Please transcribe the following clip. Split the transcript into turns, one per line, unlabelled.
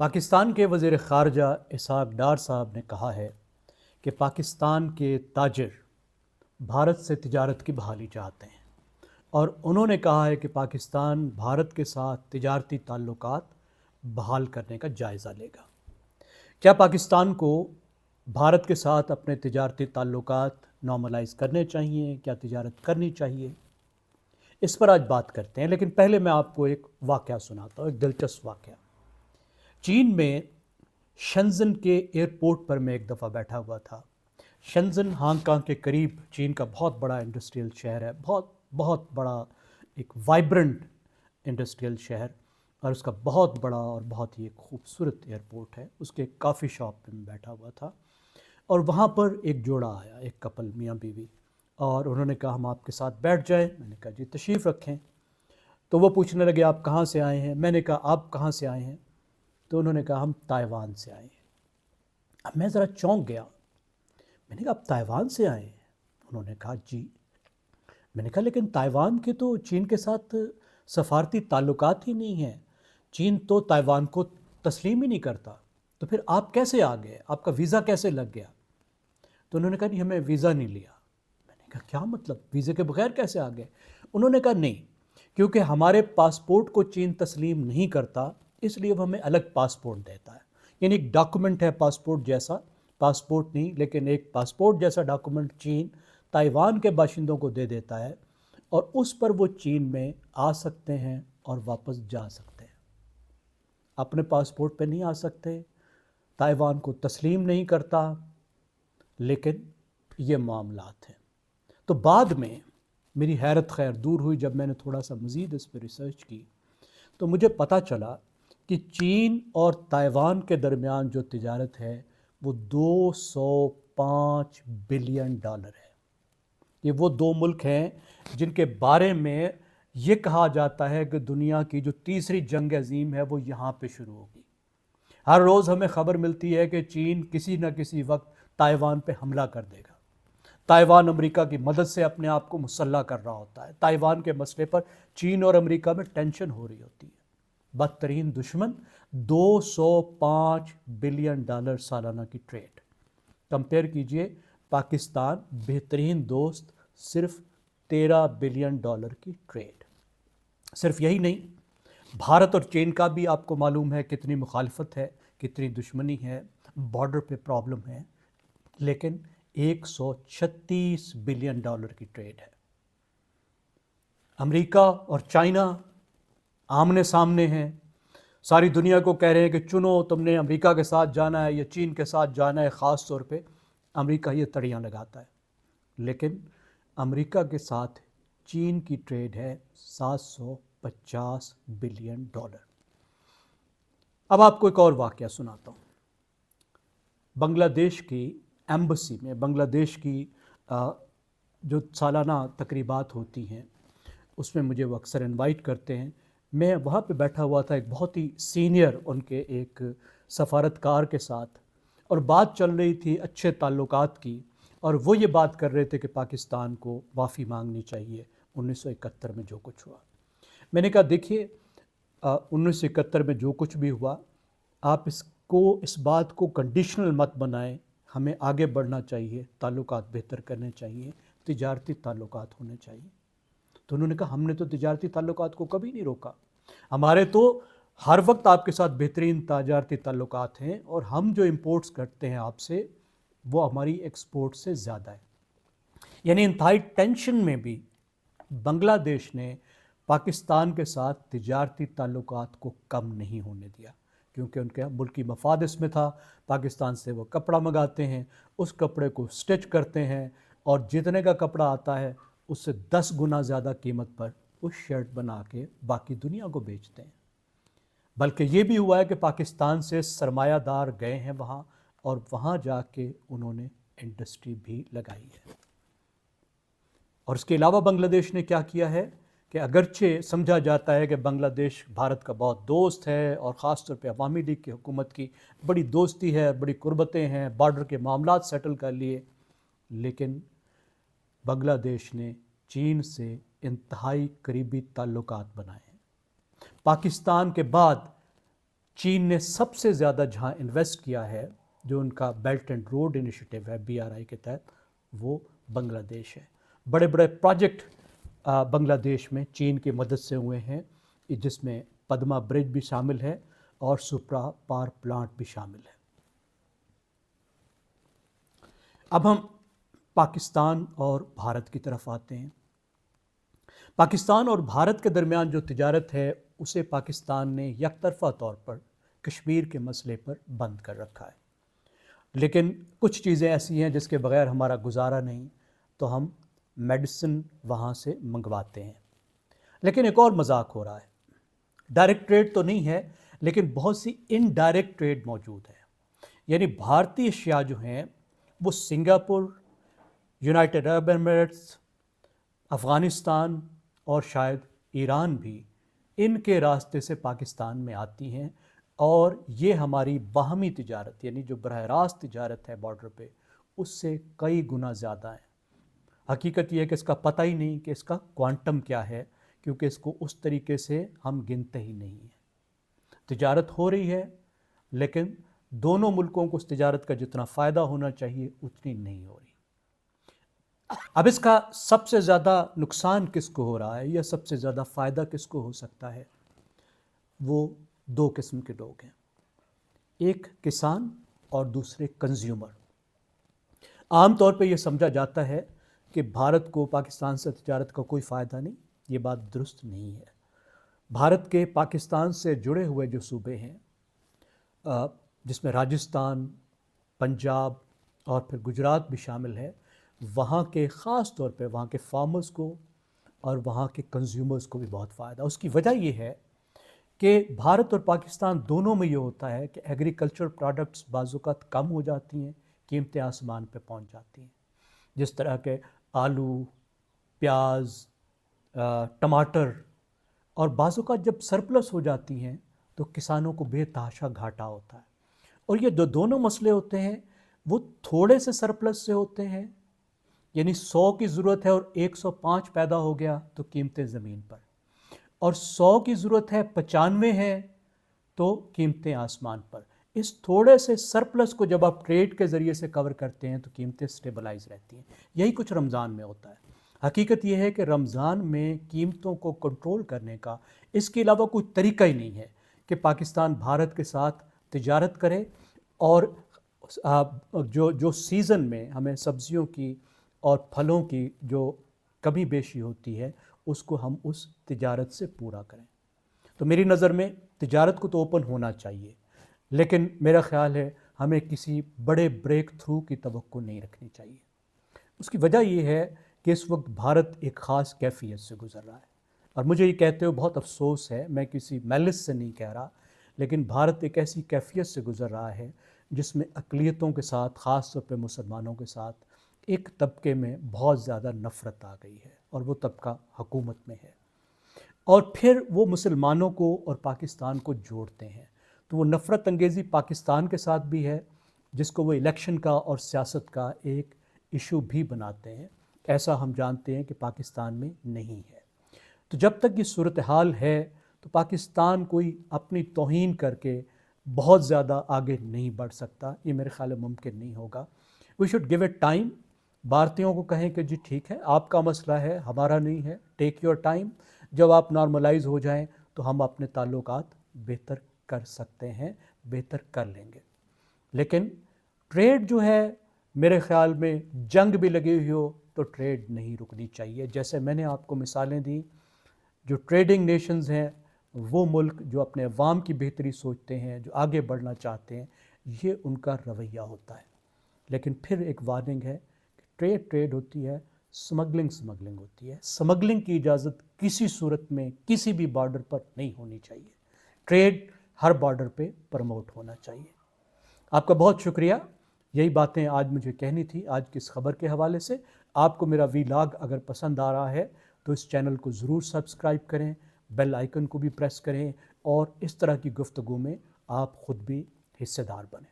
پاکستان کے وزیر خارجہ اسحاق ڈار صاحب نے کہا ہے کہ پاکستان کے تاجر بھارت سے تجارت کی بحالی چاہتے ہیں، اور انہوں نے کہا ہے کہ پاکستان بھارت کے ساتھ تجارتی تعلقات بحال کرنے کا جائزہ لے گا۔ کیا پاکستان کو بھارت کے ساتھ اپنے تجارتی تعلقات نارملائز کرنے چاہیے؟ کیا تجارت کرنی چاہیے؟ اس پر آج بات کرتے ہیں، لیکن پہلے میں آپ کو ایک واقعہ سناتا ہوں، ایک دلچسپ واقعہ۔ چین میں شنزن کے ایئرپورٹ پر میں ایک دفعہ بیٹھا ہوا تھا۔ شنزن ہانگ کانگ کے قریب چین کا بہت بڑا انڈسٹریل شہر ہے، بہت بڑا ایک وائبرنٹ انڈسٹریل شہر، اور اس کا بہت بڑا اور بہت ہی ایک خوبصورت ایئرپورٹ ہے۔ اس کے کافی شاپ پہ میں بیٹھا ہوا تھا، اور وہاں پر ایک جوڑا آیا، ایک کپل، میاں بیوی، اور انہوں نے کہا ہم آپ کے ساتھ بیٹھ جائیں۔ میں نے کہا جی تشریف رکھیں۔ تو وہ پوچھنے لگے آپ کہاں سے آئے ہیں؟ میں نے کہا آپ کہاں سے آئے ہیں؟ تو انہوں نے کہا ہم تائیوان سے آئے ہیں۔ اب میں ذرا چونک گیا، میں نے کہا آپ تائیوان سے آئے ہیں؟ انہوں نے کہا جی۔ میں نے کہا لیکن تائیوان کے تو چین کے ساتھ سفارتی تعلقات ہی نہیں ہیں، چین تو تائیوان کو تسلیم ہی نہیں کرتا، تو پھر آپ کیسے آ گئے؟ آپ کا ویزا کیسے لگ گیا؟ تو انہوں نے کہا نہیں ہمیں ویزا نہیں لیا۔ میں نے کہا کیا مطلب، ویزے کے بغیر کیسے آ گئے؟ انہوں نے کہا نہیں، کیونکہ ہمارے پاسپورٹ کو چین تسلیم نہیں کرتا، اس لیے وہ ہمیں الگ پاسپورٹ دیتا ہے۔ یعنی ایک ڈاکومنٹ ہے پاسپورٹ جیسا، پاسپورٹ نہیں لیکن ایک پاسپورٹ جیسا ڈاکومنٹ چین تائیوان کے باشندوں کو دے دیتا ہے، اور اس پر وہ چین میں آ سکتے ہیں اور واپس جا سکتے ہیں۔ اپنے پاسپورٹ پہ نہیں آ سکتے، تائیوان کو تسلیم نہیں کرتا، لیکن یہ معاملات ہیں۔ تو بعد میں میری حیرت خیر دور ہوئی جب میں نے تھوڑا سا مزید اس پہ ریسرچ کی، تو مجھے پتہ چلا کہ چین اور تائیوان کے درمیان جو تجارت ہے وہ 205 بلین ڈالر ہے۔ یہ وہ دو ملک ہیں جن کے بارے میں یہ کہا جاتا ہے کہ دنیا کی جو تیسری جنگ عظیم ہے وہ یہاں پہ شروع ہوگی۔ ہر روز ہمیں خبر ملتی ہے کہ چین کسی نہ کسی وقت تائیوان پہ حملہ کر دے گا۔ تائیوان امریکہ کی مدد سے اپنے آپ کو مسلح کر رہا ہوتا ہے۔ تائیوان کے مسئلے پر چین اور امریکہ میں ٹینشن ہو رہی ہوتی ہے۔ بدترین دشمن 205 بلین ڈالر سالانہ کی ٹریڈ۔ کمپیئر کیجئے، پاکستان بہترین دوست صرف 13 بلین ڈالر کی ٹریڈ۔ صرف یہی نہیں، بھارت اور چین کا بھی آپ کو معلوم ہے کتنی مخالفت ہے، کتنی دشمنی ہے، بارڈر پہ پرابلم ہے، لیکن 136 بلین ڈالر کی ٹریڈ ہے۔ امریکہ اور چائنا آمنے سامنے ہیں، ساری دنیا کو کہہ رہے ہیں کہ چنو تم نے امریکہ کے ساتھ جانا ہے یا چین کے ساتھ جانا ہے۔ خاص طور پہ امریکہ یہ تڑیاں لگاتا ہے، لیکن امریکہ کے ساتھ چین کی ٹریڈ ہے 750 بلین ڈالر۔ اب آپ کو ایک اور واقعہ سناتا ہوں۔ بنگلہ دیش کی ایمبسی میں، بنگلہ دیش کی جو سالانہ تقریبات ہوتی ہیں اس میں مجھے وہ اکثر انوائٹ کرتے ہیں۔ میں وہاں پہ بیٹھا ہوا تھا ایک بہت ہی سینئر ان کے ایک سفارتکار کے ساتھ، اور بات چل رہی تھی اچھے تعلقات کی، اور وہ یہ بات کر رہے تھے کہ پاکستان کو معافی مانگنی چاہیے 1971 میں جو کچھ ہوا۔ میں نے کہا دیکھیے 1971 میں جو کچھ بھی ہوا، آپ اس بات کو کنڈیشنل مت بنائیں، ہمیں آگے بڑھنا چاہیے، تعلقات بہتر کرنے چاہیے، تجارتی تعلقات ہونے چاہیے۔ تو انہوں نے کہا ہم نے تو تجارتی تعلقات کو کبھی نہیں روکا، ہمارے تو ہر وقت آپ کے ساتھ بہترین تجارتی تعلقات ہیں، اور ہم جو امپورٹس کرتے ہیں آپ سے وہ ہماری ایکسپورٹ سے زیادہ ہے۔ یعنی انتہائی ٹینشن میں بھی بنگلہ دیش نے پاکستان کے ساتھ تجارتی تعلقات کو کم نہیں ہونے دیا، کیونکہ ان کے ملکی مفاد اس میں تھا۔ پاکستان سے وہ کپڑا منگاتے ہیں، اس کپڑے کو سٹچ کرتے ہیں، اور جتنے کا کپڑا آتا ہے اس سے 10 گنا زیادہ قیمت پر وہ شرٹ بنا کے باقی دنیا کو بیچتے ہیں۔ بلکہ یہ بھی ہوا ہے کہ پاکستان سے سرمایہ دار گئے ہیں وہاں، اور وہاں جا کے انہوں نے انڈسٹری بھی لگائی ہے۔ اور اس کے علاوہ بنگلہ دیش نے کیا کیا ہے کہ اگرچہ سمجھا جاتا ہے کہ بنگلہ دیش بھارت کا بہت دوست ہے، اور خاص طور پہ عوامی لیگ کی حکومت کی بڑی دوستی ہے، بڑی قربتیں ہیں، بارڈر کے معاملات سیٹل کر لیے، لیکن بنگلہ دیش نے چین سے انتہائی قریبی تعلقات بنائے ہیں۔ پاکستان کے بعد چین نے سب سے زیادہ جہاں انویسٹ کیا ہے، جو ان کا بیلٹ اینڈ روڈ انیشیٹو ہے BRI کے تحت، وہ بنگلہ دیش ہے۔ بڑے بڑے پروجیکٹ بنگلہ دیش میں چین کی مدد سے ہوئے ہیں، جس میں پدما برج بھی شامل ہے اور سپرا پاور پلانٹ بھی شامل ہے۔ اب ہم پاکستان اور بھارت کی طرف آتے ہیں۔ پاکستان اور بھارت کے درمیان جو تجارت ہے، اسے پاکستان نے یک طرفہ طور پر کشمیر کے مسئلے پر بند کر رکھا ہے، لیکن کچھ چیزیں ایسی ہیں جس کے بغیر ہمارا گزارا نہیں، تو ہم میڈیسن وہاں سے منگواتے ہیں۔ لیکن ایک اور مذاق ہو رہا ہے، ڈائریکٹ ٹریڈ تو نہیں ہے، لیکن بہت سی انڈائریکٹ ٹریڈ موجود ہے۔ یعنی بھارتی اشیاء جو ہیں وہ سنگاپور، یونائٹڈ عرب ایمریٹس، افغانستان اور شاید ایران بھی ان کے راستے سے پاکستان میں آتی ہیں، اور یہ ہماری باہمی تجارت، یعنی جو براہ راست تجارت ہے بارڈر پہ، اس سے کئی گنا زیادہ ہیں۔ حقیقت یہ ہے کہ اس کا پتہ ہی نہیں کہ اس کا کوانٹم کیا ہے، کیونکہ اس کو اس طریقے سے ہم گنتے ہی نہیں ہیں۔ تجارت ہو رہی ہے، لیکن دونوں ملکوں کو اس تجارت کا جتنا فائدہ ہونا چاہیے اتنی نہیں ہو رہی۔ اب اس کا سب سے زیادہ نقصان کس کو ہو رہا ہے یا سب سے زیادہ فائدہ کس کو ہو سکتا ہے؟ وہ دو قسم کے لوگ ہیں، ایک کسان اور دوسرے کنزیومر۔ عام طور پہ یہ سمجھا جاتا ہے کہ بھارت کو پاکستان سے تجارت کا کوئی فائدہ نہیں، یہ بات درست نہیں ہے۔ بھارت کے پاکستان سے جڑے ہوئے جو صوبے ہیں، جس میں راجستھان، پنجاب اور پھر گجرات بھی شامل ہے، وہاں کے خاص طور پہ وہاں کے فارمرز کو اور وہاں کے کنزیومرز کو بھی بہت فائدہ۔ اس کی وجہ یہ ہے کہ بھارت اور پاکستان دونوں میں یہ ہوتا ہے کہ ایگریکلچر پروڈکٹس بعض اوقات کم ہو جاتی ہیں، قیمتیں آسمان پہ پہنچ جاتی ہیں، جس طرح کے آلو، پیاز، ٹماٹر، اور بعض اوقات جب سرپلس ہو جاتی ہیں تو کسانوں کو بے تحاشا گھاٹا ہوتا ہے۔ اور یہ جو دونوں مسئلے ہوتے ہیں وہ تھوڑے سے سرپلس سے ہوتے ہیں، یعنی 100 کی ضرورت ہے اور 105 پیدا ہو گیا تو قیمتیں زمین پر، اور 100 کی ضرورت ہے 95 ہے تو قیمتیں آسمان پر۔ اس تھوڑے سے سرپلس کو جب آپ ٹریڈ کے ذریعے سے کور کرتے ہیں تو قیمتیں سٹیبلائز رہتی ہیں۔ یہی کچھ رمضان میں ہوتا ہے۔ حقیقت یہ ہے کہ رمضان میں قیمتوں کو کنٹرول کرنے کا اس کے علاوہ کوئی طریقہ ہی نہیں ہے کہ پاکستان بھارت کے ساتھ تجارت کرے، اور جو سیزن میں ہمیں سبزیوں کی اور پھلوں کی جو کمی بیشی ہوتی ہے اس کو ہم اس تجارت سے پورا کریں۔ تو میری نظر میں تجارت کو تو اوپن ہونا چاہیے، لیکن میرا خیال ہے ہمیں کسی بڑے بریک تھرو کی توقع نہیں رکھنی چاہیے۔ اس کی وجہ یہ ہے کہ اس وقت بھارت ایک خاص کیفیت سے گزر رہا ہے، اور مجھے یہ کہتے ہوئے بہت افسوس ہے، میں کسی میلس سے نہیں کہہ رہا، لیکن بھارت ایک ایسی کیفیت سے گزر رہا ہے جس میں اقلیتوں کے ساتھ، خاص طور پہ مسلمانوں کے ساتھ، ایک طبقے میں بہت زیادہ نفرت آ گئی ہے، اور وہ طبقہ حکومت میں ہے، اور پھر وہ مسلمانوں کو اور پاکستان کو جوڑتے ہیں۔ تو وہ نفرت انگیزی پاکستان کے ساتھ بھی ہے، جس کو وہ الیکشن کا اور سیاست کا ایک ایشو بھی بناتے ہیں۔ ایسا ہم جانتے ہیں کہ پاکستان میں نہیں ہے۔ تو جب تک یہ صورتحال ہے تو پاکستان کوئی اپنی توہین کر کے بہت زیادہ آگے نہیں بڑھ سکتا، یہ میرے خیال میں ممکن نہیں ہوگا۔ We should give it time. بھارتیوں کو کہیں کہ جی ٹھیک ہے، آپ کا مسئلہ ہے، ہمارا نہیں ہے، ٹیک یور ٹائم، جب آپ نارملائز ہو جائیں تو ہم اپنے تعلقات بہتر کر سکتے ہیں، بہتر کر لیں گے۔ لیکن ٹریڈ جو ہے، میرے خیال میں جنگ بھی لگی ہوئی ہو تو ٹریڈ نہیں رکنی چاہیے۔ جیسے میں نے آپ کو مثالیں دی، جو ٹریڈنگ نیشنز ہیں، وہ ملک جو اپنے عوام کی بہتری سوچتے ہیں، جو آگے بڑھنا چاہتے ہیں، یہ ان کا رویہ ہوتا ہے۔ لیکن پھر ایک وارننگ ہے کہ ٹریڈ ہوتی ہے، سمگلنگ ہوتی ہے۔ سمگلنگ کی اجازت کسی صورت میں کسی بھی بارڈر پر نہیں ہونی چاہیے۔ ٹریڈ ہر بارڈر پہ پروموٹ ہونا چاہیے۔ آپ کا بہت شکریہ۔ یہی باتیں آج مجھے کہنی تھی آج کی اس خبر کے حوالے سے۔ آپ کو میرا ویلاگ اگر پسند آ رہا ہے تو اس چینل کو ضرور سبسکرائب کریں، بیل آئیکن کو بھی پریس کریں، اور اس طرح کی گفتگو میں آپ خود بھی حصے دار بنیں۔